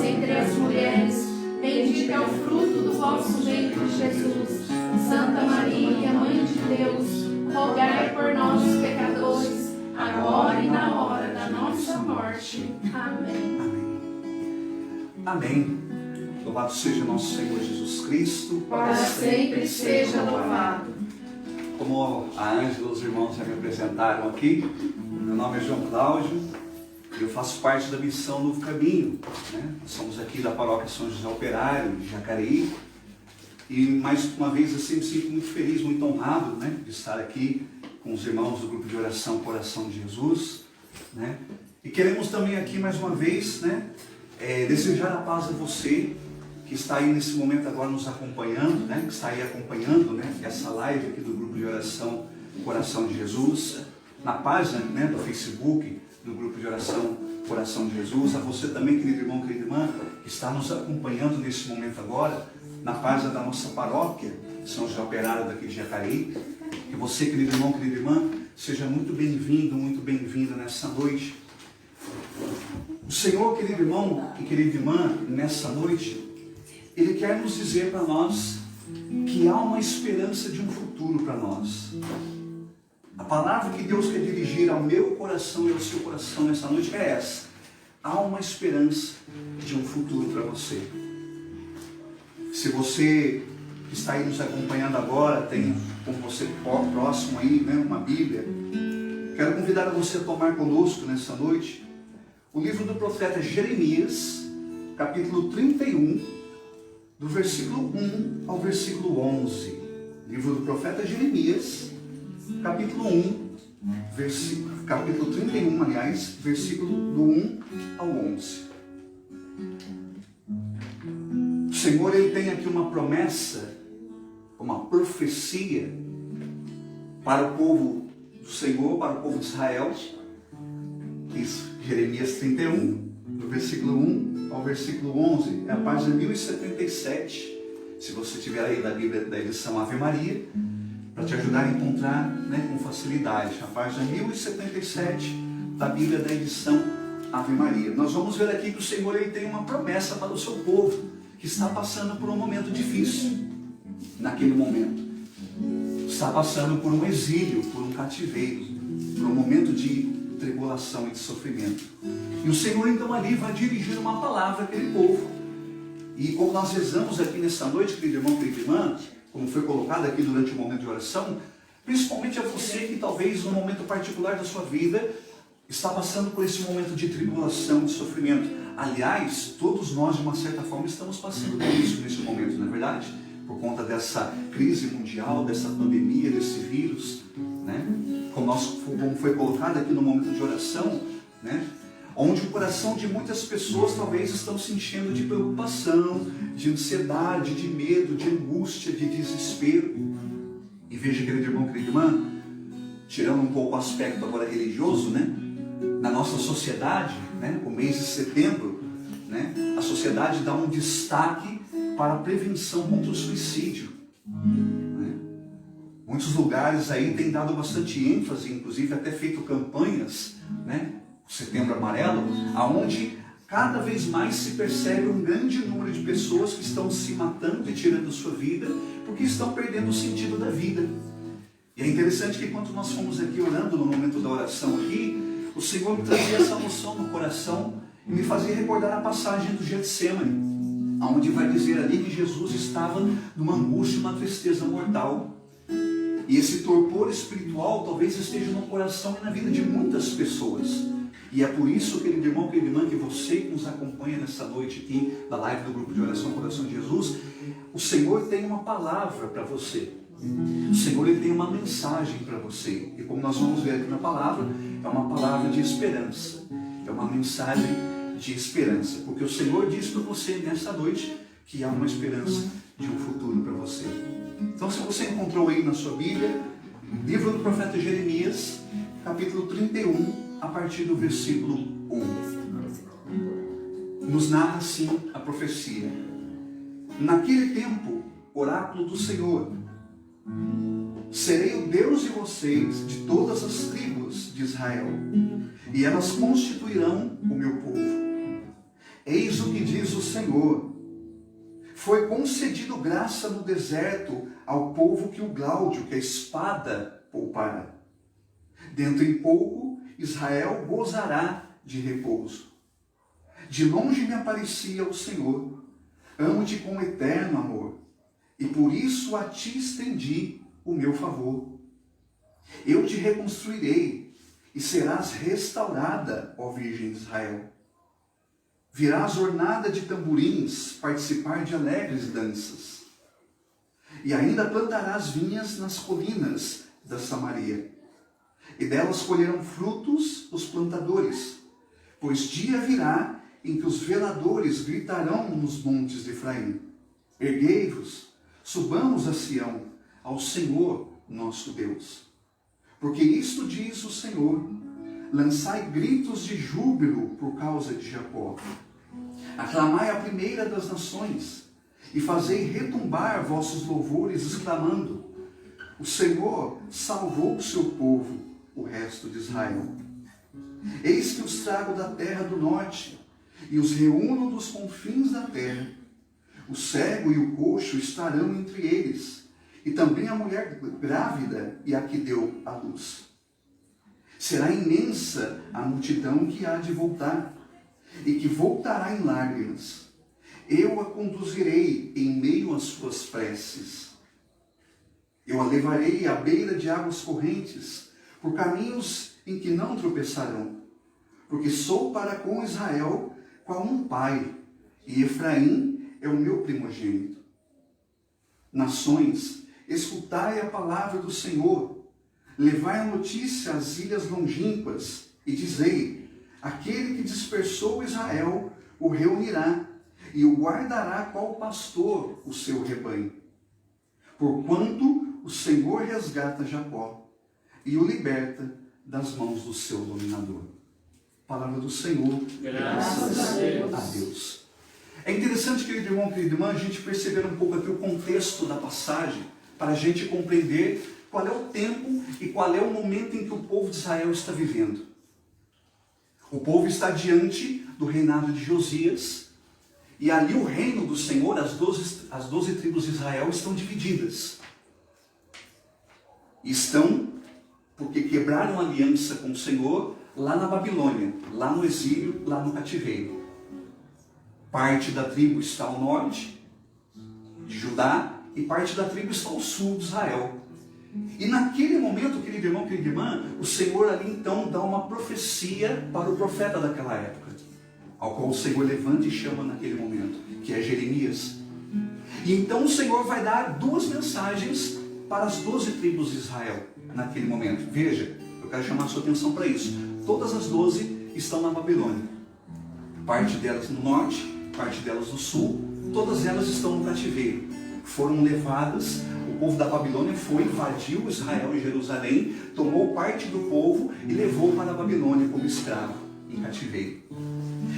vós entre as mulheres, bendito é o fruto do vosso ventre, Jesus. Santa Maria, Mãe de Deus, rogai por nós, os pecadores, agora e na hora da nossa morte. Amém. Amém. Amém. Louvado seja nosso Senhor Jesus Cristo. Para sempre seja louvado. Como a Ângela e os irmãos já me apresentaram aqui, meu nome é João Cláudio e eu faço parte da missão Novo Caminho, né? Somos aqui da paróquia São José Operário, de Jacareí. E mais uma vez eu sempre me sinto muito feliz, muito honrado, né, de estar aqui com os irmãos do grupo de oração Coração de Jesus, né? E queremos também aqui mais uma vez, né, desejar a paz a você que está aí nesse momento agora nos acompanhando, né, que está aí acompanhando, né, essa live aqui do grupo de oração Coração de Jesus, na página, né, do Facebook do grupo de oração Coração de Jesus. A você também, querido irmão, querida irmã, que está nos acompanhando nesse momento agora, na página da nossa paróquia, São José Operário daqui de Jacareí. Que você, querido irmão, querida irmã, seja muito bem-vindo, muito bem-vinda nessa noite. O Senhor, querido irmão e querida irmã, nessa noite, Ele quer nos dizer para nós que há uma esperança de um futuro para nós. A palavra que Deus quer dirigir ao meu coração e ao seu coração nessa noite é essa: há uma esperança de um futuro para você. Se você que está aí nos acompanhando agora, tem com você próximo aí, né, uma Bíblia, quero convidar a você a tomar conosco nessa noite o livro do profeta Jeremias, capítulo 31, do versículo 1 ao versículo 11. Livro do profeta Jeremias, capítulo 31, aliás, versículo do 1 ao 11. O Senhor, Ele tem aqui uma promessa, uma profecia para o povo do Senhor, para o povo de Israel. Isso, Jeremias 31, do versículo 1 ao versículo 11, é a página 1077, se você tiver aí da Bíblia da edição Ave Maria, para te ajudar a encontrar, né, com facilidade, a página 1077 da Bíblia da edição Ave Maria. Nós vamos ver aqui que o Senhor, Ele tem uma promessa para o seu povo, que está passando por um momento difícil, naquele momento. Está passando por um exílio, por um cativeiro, por um momento de tribulação e de sofrimento. E o Senhor então ali vai dirigir uma palavra àquele povo. E como nós rezamos aqui nessa noite, querido irmão, querida irmã, como foi colocado aqui durante o momento de oração, principalmente a você que talvez num momento particular da sua vida está passando por esse momento de tribulação, de sofrimento. Aliás, todos nós de uma certa forma estamos passando por isso nesse momento, não é verdade? Por conta dessa crise mundial, dessa pandemia, desse vírus, né? Como foi colocado aqui no momento de oração, né? Onde o coração de muitas pessoas talvez estão se enchendo de preocupação, de ansiedade, de medo, de angústia, de desespero. E veja, querido irmão, querida irmã, tirando um pouco o aspecto agora religioso, né? Na nossa sociedade, né? O mês de setembro, né? A sociedade dá um destaque para a prevenção contra o suicídio, né? Muitos lugares aí têm dado bastante ênfase, inclusive até feito campanhas, né? Setembro Amarelo, aonde cada vez mais se percebe um grande número de pessoas que estão se matando e tirando sua vida, porque estão perdendo o sentido da vida. E é interessante que enquanto nós fomos aqui orando no momento da oração aqui, o Senhor me trazia essa noção no coração e me fazia recordar a passagem do Getsemane, onde vai dizer ali que Jesus estava numa angústia, uma tristeza mortal. E esse torpor espiritual talvez esteja no coração e na vida de muitas pessoas. E é por isso, querido irmão, querida irmã, que você que nos acompanha nessa noite aqui, da live do grupo de oração Coração de Jesus, o Senhor tem uma palavra para você. O Senhor, Ele tem uma mensagem para você. E como nós vamos ver aqui na palavra, é uma palavra de esperança. É uma mensagem de esperança. Porque o Senhor diz para você nessa noite que há uma esperança de um futuro para você. Então, se você encontrou aí na sua Bíblia, livro do profeta Jeremias, capítulo 31, a partir do versículo 1. Nos narra assim a profecia. Naquele tempo, oráculo do Senhor, serei o Deus de vocês, de todas as tribos de Israel, e elas constituirão o meu povo. Eis o que diz diz o Senhor. Foi concedido graça no deserto ao povo que o Gláudio, que a espada poupara. Dentro em pouco, Israel gozará de repouso. De longe me aparecia o Senhor. Amo-te com eterno amor, e por isso a ti estendi o meu favor. Eu te reconstruirei, e serás restaurada, ó Virgem de Israel. Virás ornada de tamborins, participar de alegres danças. E ainda plantarás vinhas nas colinas da Samaria. E delas colherão frutos os plantadores, pois dia virá em que os veladores gritarão nos montes de Efraim: erguei-vos, subamos a Sião, ao Senhor nosso Deus. Porque isto diz o Senhor: lançai gritos de júbilo por causa de Jacó. Aclamai a primeira das nações, e fazei retumbar vossos louvores, exclamando: o Senhor salvou o seu povo, o resto de Israel. Eis que os trago da terra do norte, e os reúno dos confins da terra. O cego e o coxo estarão entre eles, e também a mulher grávida e a que deu à luz. Será imensa a multidão que há de voltar, e que voltará em lágrimas. Eu a conduzirei em meio às suas preces. Eu a levarei à beira de águas correntes, por caminhos em que não tropeçarão. Porque sou para com Israel qual um pai, e Efraim é o meu primogênito. Nações, escutai a palavra do Senhor, levai a notícia às ilhas longínquas, e dizei: aquele que dispersou Israel o reunirá, e o guardará qual pastor o seu rebanho. Porquanto o Senhor resgata Jacó, e o liberta das mãos do seu dominador. Palavra do Senhor. Graças a Deus. É interessante, querido irmão, querida irmã, a gente perceber um pouco aqui o contexto da passagem, para a gente compreender qual é o tempo e qual é o momento em que o povo de Israel está vivendo. O povo está diante do reinado de Josias, e ali o reino do Senhor, as 12 tribos de Israel estão divididas. Estão porque quebraram aliança com o Senhor lá na Babilônia, lá no exílio, lá no cativeiro. Parte da tribo está ao norte de Judá e parte da tribo está ao sul de Israel. E naquele momento, querido irmão, querida irmã, o Senhor ali então dá uma profecia para o profeta daquela época, ao qual o Senhor levanta e chama naquele momento, que é Jeremias. E então o Senhor vai dar duas mensagens para as 12 tribos de Israel naquele momento. Veja, eu quero chamar a sua atenção para isso. Todas as 12 estão na Babilônia. Parte delas no norte, parte delas no sul, todas elas estão no cativeiro. Foram levadas, o povo da Babilônia foi, invadiu Israel e Jerusalém, tomou parte do povo e levou para a Babilônia como escravo, em cativeiro.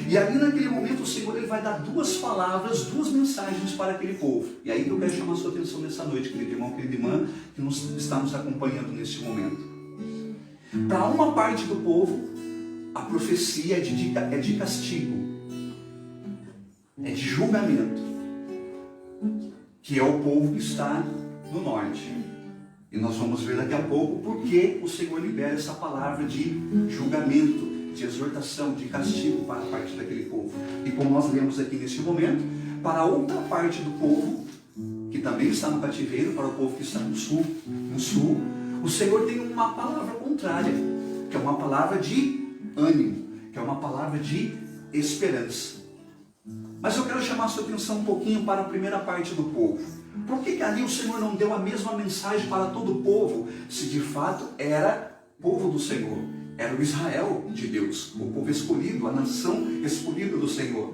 E ali naquele momento o Senhor ele vai dar duas palavras, duas mensagens para aquele povo. E aí eu quero chamar a sua atenção nessa noite, querido irmão, querida irmã, que está nos acompanhando neste momento. Para uma parte do povo, a profecia é de castigo, é de julgamento, que é o povo que está no norte. E nós vamos ver daqui a pouco porque o Senhor libera essa palavra de julgamento, de exortação, de castigo para a parte daquele povo. E como nós lemos aqui neste momento, para a outra parte do povo, que também está no cativeiro, para o povo que está no sul, o Senhor tem uma palavra contrária, que é uma palavra de ânimo, que é uma palavra de esperança. Mas eu quero chamar a sua atenção um pouquinho para a primeira parte do povo. Por que ali o Senhor não deu a mesma mensagem para todo o povo, se de fato era povo do Senhor? Era o Israel de Deus, o povo escolhido, a nação escolhida do Senhor.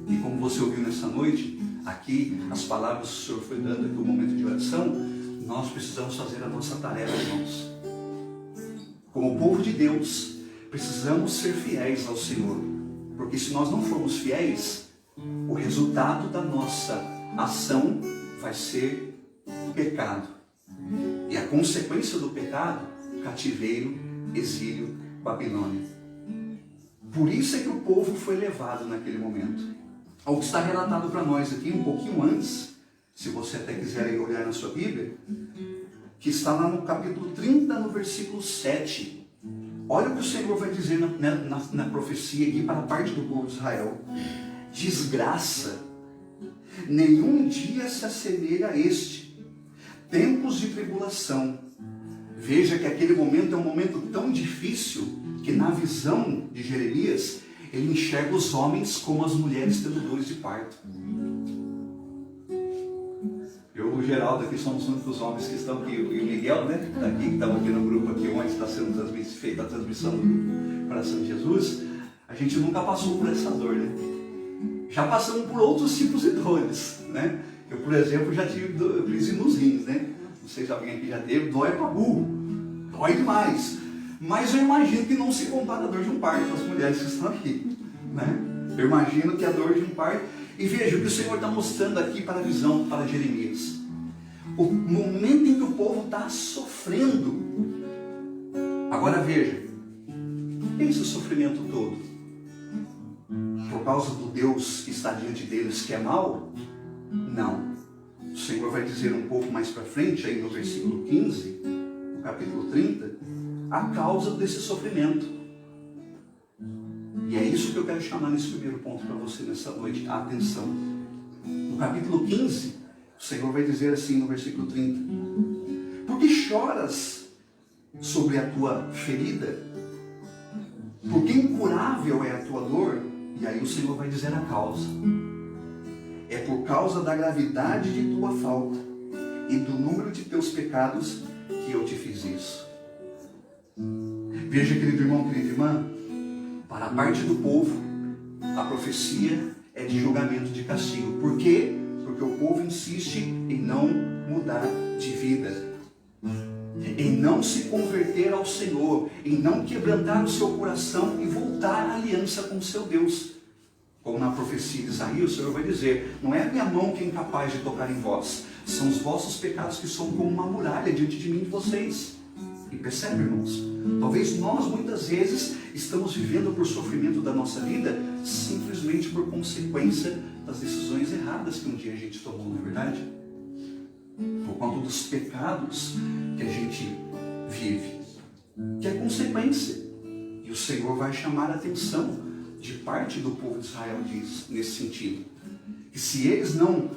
E como você ouviu nessa noite, aqui as palavras que o Senhor foi dando aqui no momento de oração, nós precisamos fazer a nossa tarefa, irmãos. Como povo de Deus, precisamos ser fiéis ao Senhor. Porque se nós não formos fiéis, o resultado da nossa ação vai ser pecado. E a consequência do pecado, cativeiro, exílio, Babilônia. Por isso é que o povo foi levado naquele momento. ao que está relatado para nós aqui um pouquinho antes, se você até quiser olhar na sua Bíblia, que está lá no capítulo 30, no versículo 7. Olha o que o Senhor vai dizer na profecia aqui para a parte do povo de Israel. Desgraça, nenhum dia se assemelha a este, tempos de tribulação. Veja que aquele momento é um momento tão difícil que na visão de Jeremias, ele enxerga os homens como as mulheres tendo dores de parto. Eu e o Geraldo aqui somos os únicos homens que estão aqui, e o Miguel, né, que está aqui, que estava aqui no grupo aqui, onde está sendo feita a transmissão do coração de Jesus. A gente nunca passou por essa dor, né? Já passamos por outros tipos de dores, né? Eu, por exemplo, já tive crise nos rins, né? Não sei se alguém aqui já teve, dói pra burro, dói demais. Mas eu imagino que não se compara a dor de um parto as mulheres que estão aqui, né? Eu imagino que a dor de um parto. E veja o que o Senhor está mostrando aqui para a visão, para Jeremias. O momento em que o povo está sofrendo. Agora veja, por que esse sofrimento todo? Por causa do Deus que está diante deles que é mau? Não. O Senhor vai dizer um pouco mais para frente, aí no versículo 15, no capítulo 30, a causa desse sofrimento. E é isso que eu quero chamar nesse primeiro ponto para você nessa noite, a atenção. No capítulo 15, o Senhor vai dizer assim no versículo 30, por que choras sobre a tua ferida? Porque incurável é a tua dor? E aí o Senhor vai dizer a causa. É por causa da gravidade de tua falta e do número de teus pecados que eu te fiz isso. Veja, querido irmão, querida irmã, para a parte do povo, a profecia é de julgamento, de castigo. Por quê? Porque o povo insiste em não mudar de vida, em não se converter ao Senhor, em não quebrantar o seu coração e voltar à aliança com o seu Deus. Como na profecia de Isaías, o Senhor vai dizer, não é a minha mão que é incapaz de tocar em vós, são os vossos pecados que são como uma muralha diante de mim e de vocês. E percebe, irmãos, talvez nós muitas vezes estamos vivendo por sofrimento da nossa vida simplesmente por consequência das decisões erradas que um dia a gente tomou, não é verdade? Por conta dos pecados que a gente vive, que é consequência. E o Senhor vai chamar a atenção de parte do povo de Israel nesse sentido. Que se eles não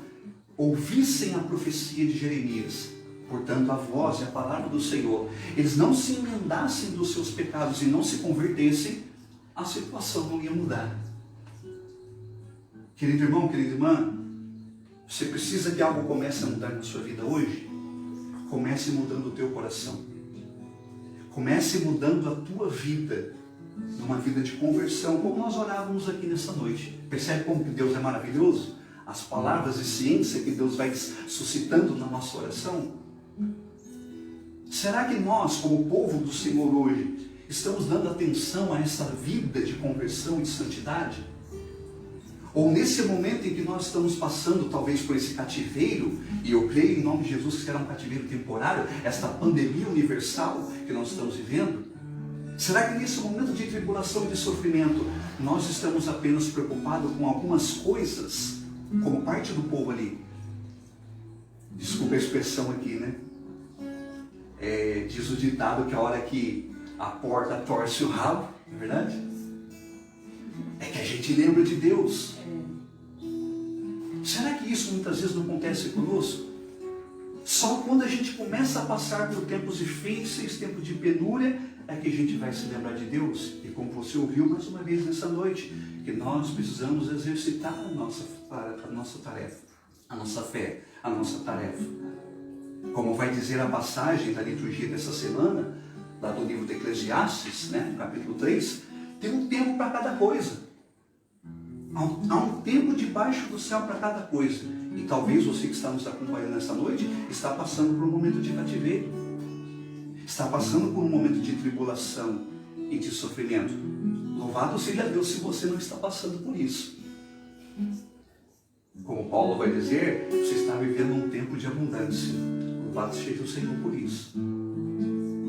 ouvissem a profecia de Jeremias, portanto a voz e a palavra do Senhor, eles não se emendassem dos seus pecados e não se convertessem, a situação não ia mudar. Querido irmão, querida irmã, você precisa que algo comece a mudar na sua vida hoje? Comece mudando o teu coração. Comece mudando a tua vida, numa vida de conversão, como nós orávamos aqui nessa noite. Percebe como que Deus é maravilhoso? As palavras de ciência que Deus vai suscitando na nossa oração. Será que nós, como povo do Senhor hoje, estamos dando atenção a essa vida de conversão e de santidade? Ou nesse momento em que nós estamos passando talvez por esse cativeiro, e eu creio em nome de Jesus que será um cativeiro temporário, esta pandemia universal que nós estamos vivendo, será que nesse momento de tribulação e de sofrimento, nós estamos apenas preocupados com algumas coisas, como parte do povo ali? Desculpa a expressão aqui, né? Diz o ditado que a hora que a porta torce o rabo, não é verdade? É que a gente lembra de Deus. Será que isso muitas vezes não acontece conosco? Só quando a gente começa a passar por tempos difíceis, tempos de penúria, é que a gente vai se lembrar de Deus. E como você ouviu mais uma vez nessa noite, que nós precisamos exercitar a nossa tarefa, a nossa fé, a nossa tarefa. Como vai dizer a passagem da liturgia dessa semana, lá do livro de Eclesiastes, né, no capítulo 3, tem um tempo para cada coisa. Há um tempo debaixo do céu para cada coisa. E talvez você que está nos acompanhando nessa noite está passando por um momento de cativeiro. Está passando por um momento de tribulação e de sofrimento. Louvado seja Deus se você não está passando por isso. Como Paulo vai dizer, você está vivendo um tempo de abundância. Louvado seja o Senhor por isso.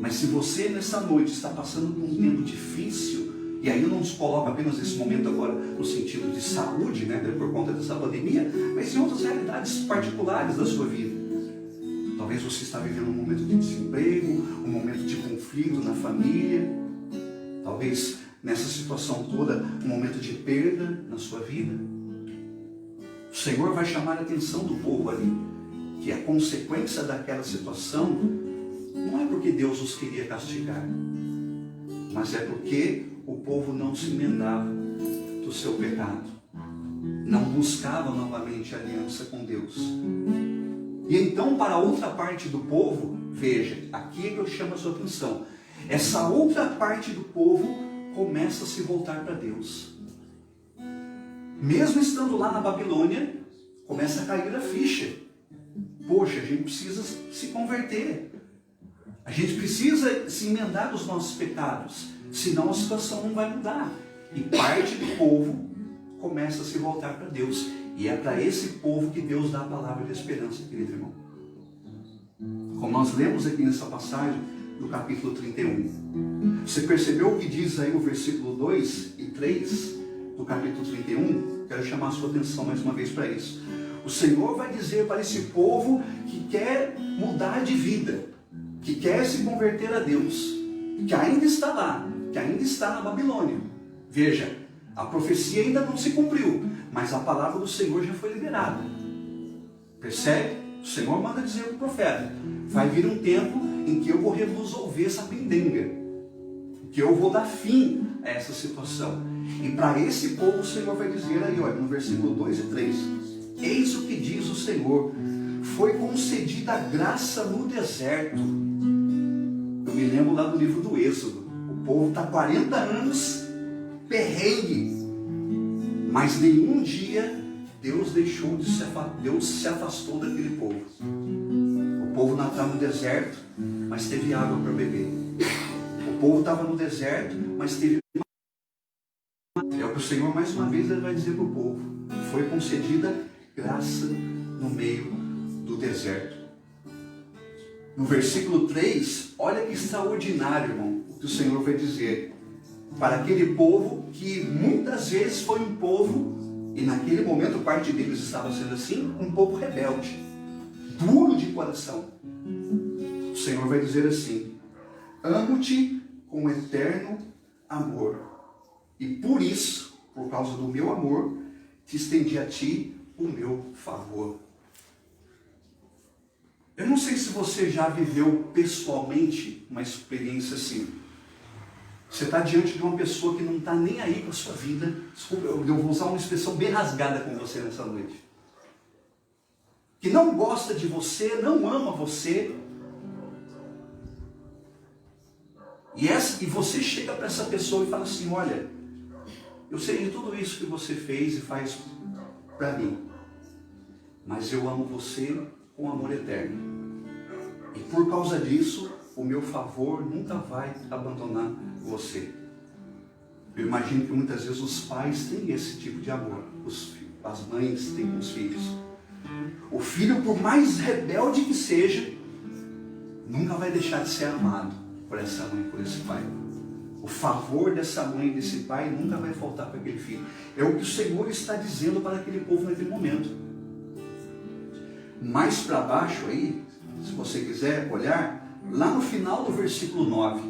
Mas se você nessa noite está passando por um tempo difícil, E aí eu não nos coloco apenas nesse momento agora no sentido de saúde, né, por conta dessa pandemia, mas em outras realidades particulares da sua vida. Talvez você está vivendo um momento de desemprego, um momento de conflito na família, talvez nessa situação toda um momento de perda na sua vida. O Senhor vai chamar a atenção do povo ali, que a consequência daquela situação não é porque Deus os queria castigar, mas é porque o povo não se emendava do seu pecado, não buscava novamente aliança com Deus. E então, para a outra parte do povo, veja, aqui é que eu chamo a sua atenção, essa outra parte do povo começa a se voltar para Deus. Mesmo estando lá na Babilônia, começa a cair a ficha. Poxa, a gente precisa se converter. A gente precisa se emendar dos nossos pecados, senão a situação não vai mudar. E parte do povo começa a se voltar para Deus. E é para esse povo que Deus dá a palavra de esperança, querido irmão. Como nós lemos aqui nessa passagem do capítulo 31. Você percebeu o que diz aí o versículo 2 e 3 do capítulo 31? Quero chamar a sua atenção mais uma vez para isso. O Senhor vai dizer para esse povo que quer mudar de vida, que quer se converter a Deus, que ainda está lá, que ainda está na Babilônia. Veja, a profecia ainda não se cumpriu, mas a palavra do Senhor já foi liberada. Percebe? O Senhor manda dizer para o profeta: vai vir um tempo em que eu vou resolver essa pendenga, que eu vou dar fim a essa situação. E para esse povo o Senhor vai dizer aí, olha, no versículo 2 e 3, eis o que diz o Senhor, foi concedida graça no deserto. Eu me lembro lá do livro do Êxodo, o povo está 40 anos perrengue, mas nenhum dia Deus se afastou daquele povo. O povo não estava no deserto, mas teve água para beber. O povo estava no deserto, mas teve. É o que o Senhor mais uma vez vai dizer para o povo: foi concedida graça no meio do deserto. No versículo 3, olha que extraordinário, irmão, o que o Senhor vai dizer para aquele povo que muitas vezes foi um povo, e naquele momento parte deles estava sendo assim, um povo rebelde, duro de coração. O Senhor vai dizer assim: amo-te com eterno amor, e por isso, por causa do meu amor, te estendi a ti o meu favor. Eu não sei se você já viveu pessoalmente uma experiência assim. Você está diante de uma pessoa que não está nem aí com a sua vida. Desculpa, eu vou usar uma expressão bem rasgada com você nessa noite. Que não gosta de você, não ama você. E você chega para essa pessoa e fala assim: olha, eu sei de tudo isso que você fez e faz para mim, mas eu amo você com amor eterno. E por causa disso, o meu favor nunca vai abandonar você. Eu imagino que muitas vezes os pais têm esse tipo de amor. As mães têm com os filhos. O filho, por mais rebelde que seja, nunca vai deixar de ser amado por essa mãe, por esse pai. O favor dessa mãe e desse pai nunca vai faltar para aquele filho. É o que o Senhor está dizendo para aquele povo naquele momento. Mais para baixo aí, se você quiser olhar, lá no final do versículo 9,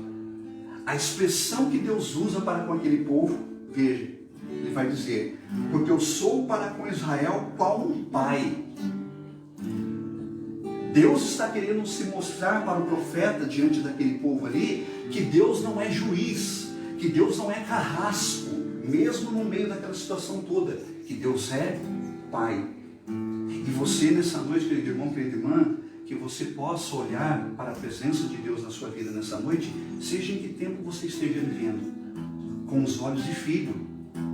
a expressão que Deus usa para com aquele povo, veja, ele vai dizer: porque eu sou para com Israel qual um pai. Deus está querendo se mostrar para o profeta diante daquele povo ali, que Deus não é juiz, que Deus não é carrasco, mesmo no meio daquela situação toda, que Deus é pai. E você nessa noite, querido irmão, querida irmã, que você possa olhar para a presença de Deus na sua vida nessa noite, seja em que tempo você esteja vivendo, com os olhos de filho,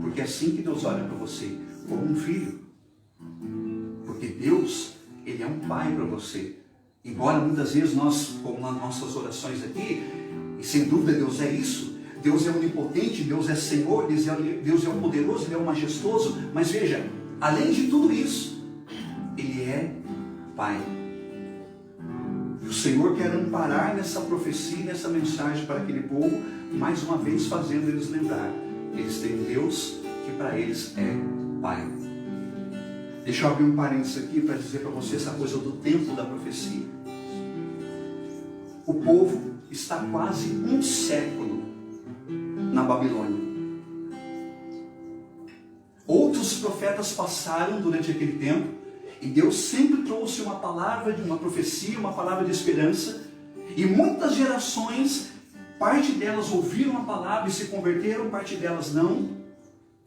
porque é assim que Deus olha para você, como um filho. Porque Deus, Ele é um pai para você. Embora muitas vezes nós, como nas nossas orações aqui, e sem dúvida Deus é isso, Deus é onipotente, Deus é Senhor, Deus é o poderoso, Ele é o majestoso, mas veja, além de tudo isso, Ele é pai. E o Senhor quer amparar nessa profecia, nessa mensagem para aquele povo, mais uma vez fazendo eles lembrar Eles têm um Deus que para eles é Pai. Deixa eu abrir um parênteses aqui para dizer para você essa coisa do tempo da profecia. O povo está quase um século na Babilônia. Outros profetas passaram durante aquele tempo e Deus sempre trouxe uma palavra de uma profecia, uma palavra de esperança, e muitas gerações, parte delas ouviram a palavra e se converteram, parte delas não.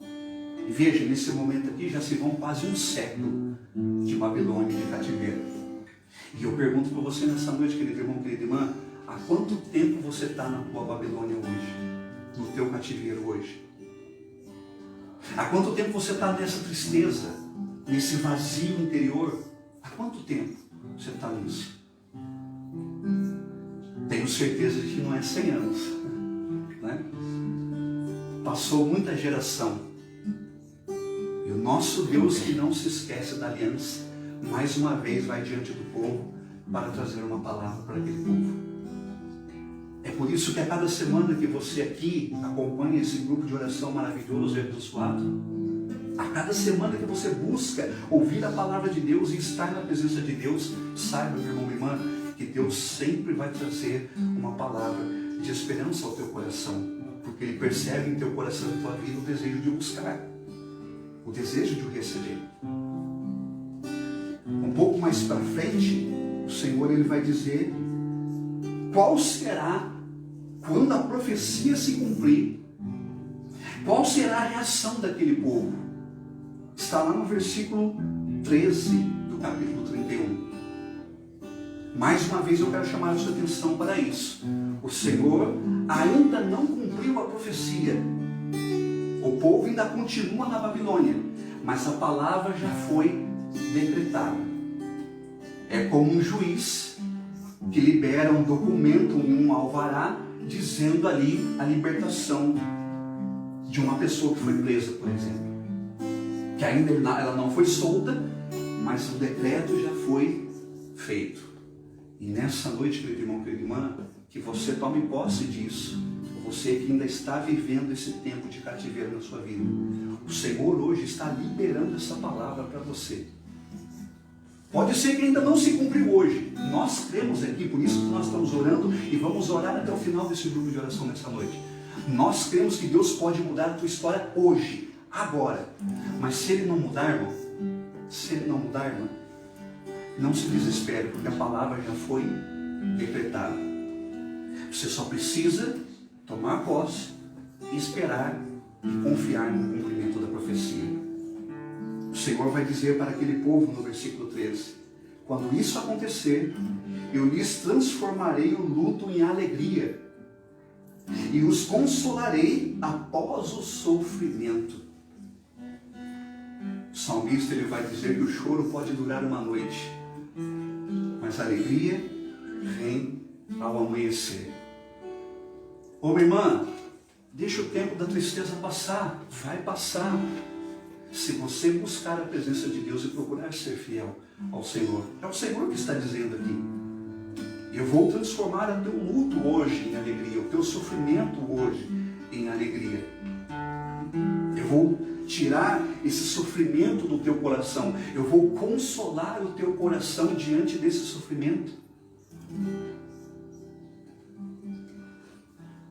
E veja, nesse momento aqui já se vão quase um século de Babilônia, de cativeiro. E eu pergunto para você nessa noite, querido irmão, querida irmã, há quanto tempo você está na tua Babilônia hoje? No teu cativeiro hoje? Há quanto tempo você está nessa tristeza, nesse vazio interior? Há quanto tempo você está nisso? Tenho certeza de que não é 100 anos, né? Passou muita geração. E o nosso Deus, que não se esquece da aliança, mais uma vez vai diante do povo para trazer uma palavra para aquele povo. É por isso que a cada semana que você aqui acompanha esse grupo de oração maravilhoso e abençoado, a cada semana que você busca ouvir a palavra de Deus e estar na presença de Deus, saiba, meu irmão e irmã, que Deus sempre vai trazer uma palavra de esperança ao teu coração, porque Ele percebe em teu coração e tua vida o desejo de buscar, o desejo de o receber. Um pouco mais para frente, o Senhor ele vai dizer qual será, quando a profecia se cumprir, qual será a reação daquele povo. Está lá no versículo 13 do capítulo 31. Mais uma vez eu quero chamar a sua atenção para isso. O Senhor ainda não cumpriu a profecia. O povo ainda continua na Babilônia, mas a palavra já foi decretada. É como um juiz que libera um documento, um alvará, dizendo ali a libertação de uma pessoa que foi presa, por exemplo. Que ainda ela não foi solta, mas o decreto já foi feito. E nessa noite, querido irmão, querida irmã, que você tome posse disso. Você que ainda está vivendo esse tempo de cativeiro na sua vida. O Senhor hoje está liberando essa palavra para você. Pode ser que ainda não se cumpriu hoje. Nós cremos aqui, por isso que nós estamos orando e vamos orar até o final desse grupo de oração nessa noite. Nós cremos que Deus pode mudar a tua história hoje, agora. Mas se Ele não mudar, irmão, não se desespere, porque a palavra já foi decretada. Você só precisa tomar posse, esperar e confiar no cumprimento da profecia. O Senhor vai dizer para aquele povo no versículo 13: quando isso acontecer, eu lhes transformarei o luto em alegria e os consolarei após o sofrimento. O salmista ele vai dizer que o choro pode durar uma noite, mas a alegria vem ao amanhecer. Ô minha irmã, deixa o tempo da tristeza passar, vai passar. Se você buscar a presença de Deus e procurar ser fiel ao Senhor. É o Senhor que está dizendo aqui: eu vou transformar o teu luto hoje em alegria, o teu sofrimento hoje em alegria. Eu vou tirar esse sofrimento do teu coração. Eu vou consolar o teu coração diante desse sofrimento.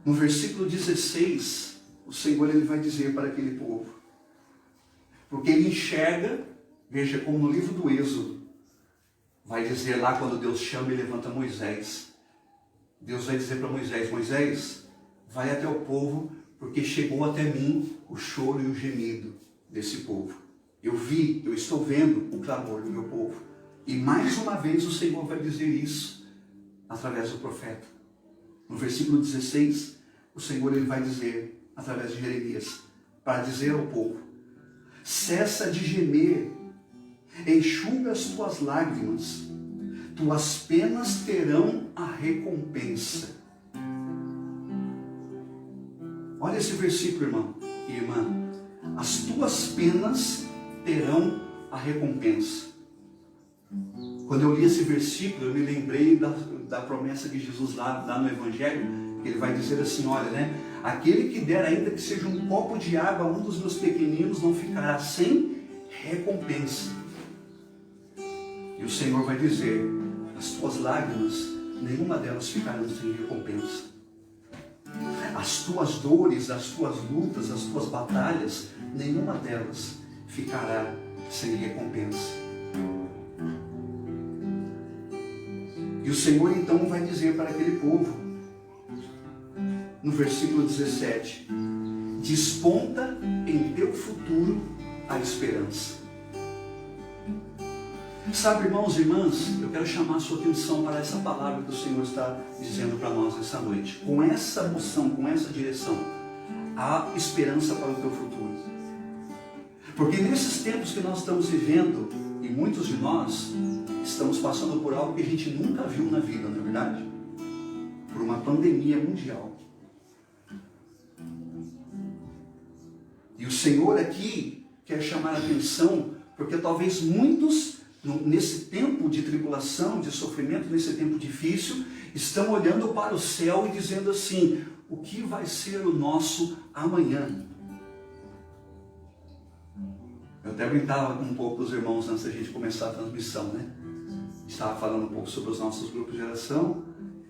No versículo 16, o Senhor ele vai dizer para aquele povo, porque ele enxerga, veja como no livro do Êxodo, vai dizer lá quando Deus chama e levanta Moisés. Deus vai dizer para Moisés: Moisés, vai até o povo, porque chegou até mim o choro e o gemido desse povo. Eu estou vendo o clamor do meu povo. E mais uma vez o Senhor vai dizer isso através do profeta. No versículo 16, o Senhor ele vai dizer, através de Jeremias, para dizer ao povo: cessa de gemer, enxuga as tuas lágrimas, tuas penas terão a recompensa. Olha esse versículo, irmão e irmã. As tuas penas terão a recompensa. Quando eu li esse versículo, eu me lembrei da promessa de Jesus lá no Evangelho, que ele vai dizer assim: olha, né? aquele que der ainda que seja um copo de água a um dos meus pequeninos não ficará sem recompensa. E o Senhor vai dizer, as tuas lágrimas, nenhuma delas ficará sem recompensa. As tuas dores, as tuas lutas, as tuas batalhas, nenhuma delas ficará sem recompensa. E o Senhor então vai dizer para aquele povo, no versículo 17, desponta em teu futuro a esperança. Sabe, irmãos e irmãs, eu quero chamar a sua atenção para essa palavra que o Senhor está dizendo para nós essa noite. Com essa moção, com essa direção, há esperança para o teu futuro. Porque nesses tempos que nós estamos vivendo, e muitos de nós estamos passando por algo que a gente nunca viu na vida, não é verdade? Por uma pandemia mundial. E o Senhor aqui quer chamar a atenção, porque talvez muitos, nesse tempo de tribulação, de sofrimento, nesse tempo difícil, estão olhando para o céu e dizendo assim, o que vai ser o nosso amanhã? Eu até brincava um pouco com os irmãos antes da gente começar a transmissão, né? Estava falando um pouco sobre os nossos grupos de oração,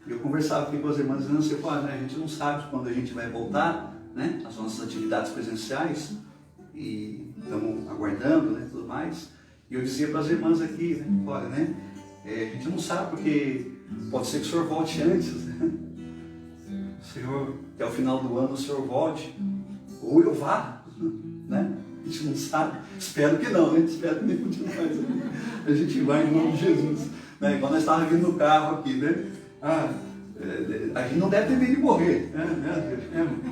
e eu conversava aqui com as irmãs dizendo assim, né, a gente não sabe quando a gente vai voltar, né, as nossas atividades presenciais, e estamos aguardando, né, tudo mais. E eu dizia para as irmãs aqui, né, olha, né, a gente não sabe porque pode ser que o Senhor volte antes, né? O Senhor, até o final do ano o Senhor volte, ou eu vá, né? A gente não sabe, espero que não, né? Espero que nem de nós, né? A gente vai em nome de Jesus, né? Igual nós estávamos vindo no carro aqui, né? A gente não deve ter medo de morrer, né?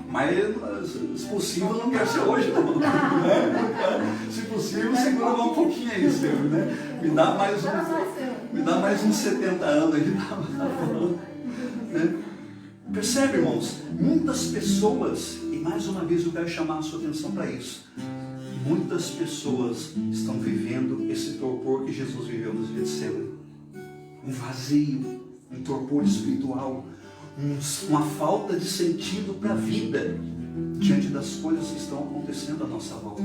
Mas se possível não quero ser hoje, não, né? Se possível segura um pouquinho aí, Senhor, né? Me dá mais uns 70 anos aí, né? Percebe, irmãos? Muitas pessoas, e mais uma vez eu quero chamar a sua atenção para isso, muitas pessoas estão vivendo esse torpor que Jesus viveu nos Getsemane. Um vazio, um torpor espiritual, uma falta de sentido para a vida, diante das coisas que estão acontecendo à nossa volta.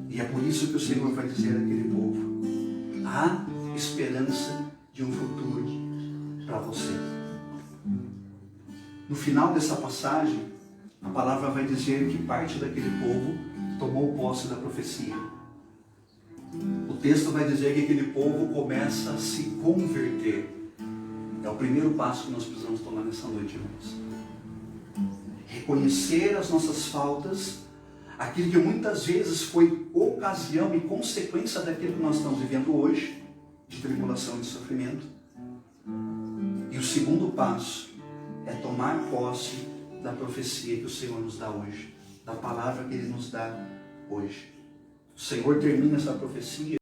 E é por isso que o Senhor vai dizer àquele povo, há esperança de um futuro para você. No final dessa passagem, a palavra vai dizer que parte daquele povo tomou posse da profecia. O texto vai dizer que aquele povo começa a se converter. É o primeiro passo que nós precisamos tomar nessa noite, irmãos. Reconhecer as nossas faltas, aquilo que muitas vezes foi ocasião e consequência daquilo que nós estamos vivendo hoje, de tribulação e de sofrimento. E o segundo passo é tomar posse da profecia que o Senhor nos dá hoje, da palavra que Ele nos dá hoje. O Senhor termina essa profecia